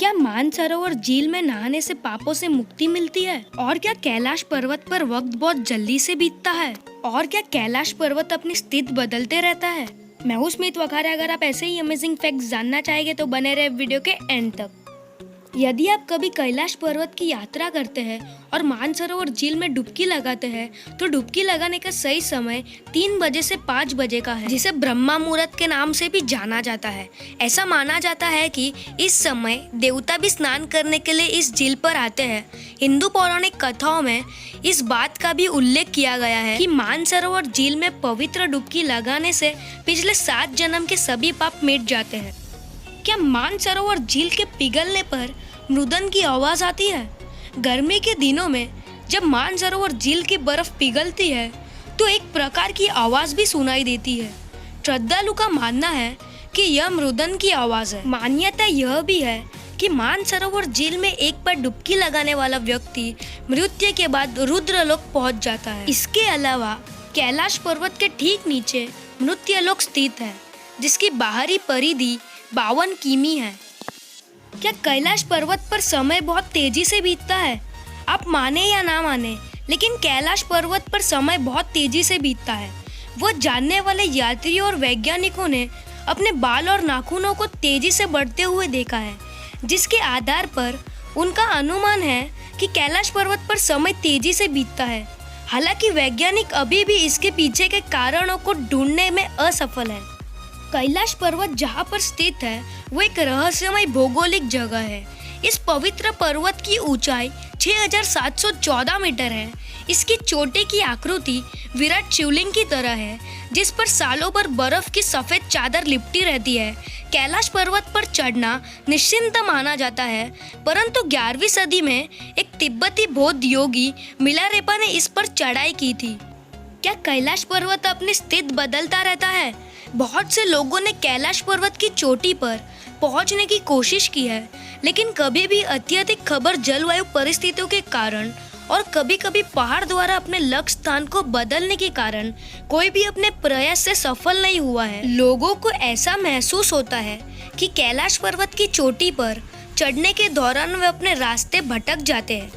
क्या मानसरोवर झील में नहाने से पापों से मुक्ति मिलती है? और क्या कैलाश पर्वत पर वक्त बहुत जल्दी से बीतता है? और क्या कैलाश पर्वत अपनी स्थिति बदलते रहता है? मैं हूँ स्मित वखारे। अगर आप ऐसे ही अमेजिंग फैक्ट्स जानना चाहेंगे तो बने रहे वीडियो के एंड तक। यदि आप कभी कैलाश पर्वत की यात्रा करते हैं और मानसरोवर झील में डुबकी लगाते हैं तो डुबकी लगाने का सही समय 3 बजे से 5 बजे का है, जिसे ब्रह्मा मुहूर्त के नाम से भी जाना जाता है। ऐसा माना जाता है कि इस समय देवता भी स्नान करने के लिए इस झील पर आते हैं। हिंदू पौराणिक कथाओं में इस बात का भी उल्लेख किया गया है कि मानसरोवर झील में पवित्र डुबकी लगाने से पिछले 7 जन्म के सभी पाप मिट जाते हैं। क्या मानसरोवर झील के पिघलने पर मृदन की आवाज आती है? गर्मी के दिनों में जब मानसरोवर झील की बर्फ पिघलती है तो एक प्रकार की आवाज भी सुनाई देती है। श्रद्धालु का मानना है कि यह मृदन की आवाज है। मान्यता यह भी है कि मानसरोवर झील में एक बार डुबकी लगाने वाला व्यक्ति मृत्यु के बाद रुद्रलोक पहुंच जाता है। इसके अलावा कैलाश पर्वत के ठीक नीचे मृत्युलोक स्थित है, जिसकी बाहरी परिधि 52 किमी है। क्या कैलाश पर्वत पर समय बहुत तेजी से बीतता है? आप माने या ना माने, लेकिन कैलाश पर्वत पर समय बहुत तेजी से बीतता है। वो जानने वाले यात्रियों और वैज्ञानिकों ने अपने बाल और नाखूनों को तेजी से बढ़ते हुए देखा है, जिसके आधार पर उनका अनुमान है कि कैलाश पर्वत पर समय तेजी से बीतता है। हालांकि वैज्ञानिक अभी भी इसके पीछे के कारणों को ढूंढने में असफल है। कैलाश पर्वत जहाँ पर स्थित है वो एक रहस्यमय भौगोलिक जगह है। इस पवित्र पर्वत की ऊंचाई 6714 मीटर है। इसकी चोटी की आकृति विराट शिवलिंग की तरह है, जिस पर सालों भर बर्फ की सफेद चादर लिपटी रहती है। कैलाश पर्वत पर चढ़ना निश्चिंत माना जाता है, परंतु 11वीं सदी में एक तिब्बती बौद्ध योगी मिलारेपा ने इस पर चढ़ाई की थी। क्या कैलाश पर्वत अपनी स्थिति बदलता रहता है? बहुत से लोगों ने कैलाश पर्वत की चोटी पर पहुंचने की कोशिश की है, लेकिन कभी भी अत्यधिक खबर जलवायु परिस्थितियों के कारण और कभी कभी पहाड़ द्वारा अपने लक्ष्य स्थान को बदलने के कारण कोई भी अपने प्रयास से सफल नहीं हुआ है। लोगों को ऐसा महसूस होता है कि कैलाश पर्वत की चोटी पर चढ़ने के दौरान वे अपने रास्ते भटक जाते हैं।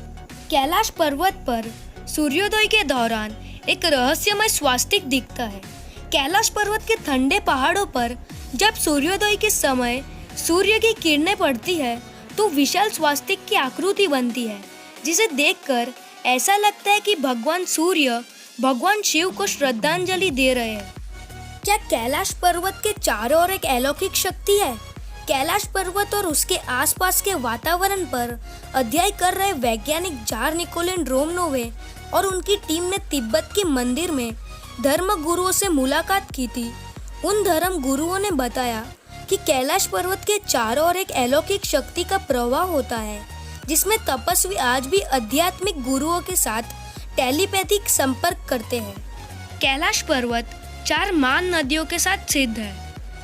कैलाश पर्वत पर सूर्योदय के दौरान एक रहस्यमय स्वास्तिक दिखता है। कैलाश पर्वत के ठंडे पहाड़ों पर जब सूर्योदय के समय सूर्य की किरणें पड़ती है तो विशाल स्वास्तिक की आकृति बनती है, जिसे देखकर ऐसा लगता है कि भगवान सूर्य भगवान शिव को श्रद्धांजलि दे रहे हैं। क्या कैलाश पर्वत के चारों ओर एक अलौकिक शक्ति है? कैलाश पर्वत और उसके आसपास के वातावरण पर अध्ययन कर रहे वैज्ञानिक जार निकोलिन रोमनोवे और उनकी टीम ने तिब्बत के मंदिर में धर्म गुरुओं से मुलाकात की थी। उन धर्म गुरुओं ने बताया कि कैलाश पर्वत के चारों ओर एक अलौकिक शक्ति का प्रवाह होता है, जिसमें तपस्वी आज भी आध्यात्मिक गुरुओं के साथ टेलीपैथिक संपर्क करते हैं। कैलाश पर्वत 4 महान नदियों के साथ सिद्ध है: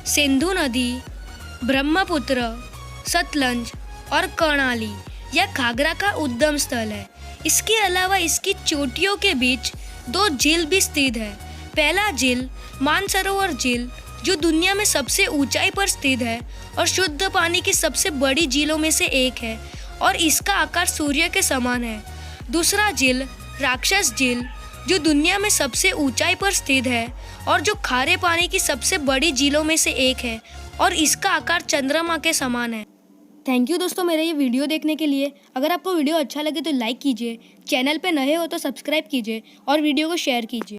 सिंधु नदी, ब्रह्मपुत्र, सतलज और कर्णाली। यह घाघरा का उद्गम स्थल है। इसके अलावा इसकी चोटियों के बीच 2 झील भी स्थित है। पहला झील मानसरोवर झील, जो दुनिया में सबसे ऊंचाई पर स्थित है और शुद्ध पानी की सबसे बड़ी झीलों में से एक है और इसका आकार सूर्य के समान है। दूसरा झील राक्षस झील, जो दुनिया में सबसे ऊंचाई पर स्थित है और जो खारे पानी की सबसे बड़ी झीलों में से एक है और इसका आकार चंद्रमा के समान है। थैंक यू दोस्तों मेरा ये वीडियो देखने के लिए। अगर आपको वीडियो अच्छा लगे तो लाइक कीजिए, चैनल पे नए हो तो सब्सक्राइब कीजिए और वीडियो को शेयर कीजिए।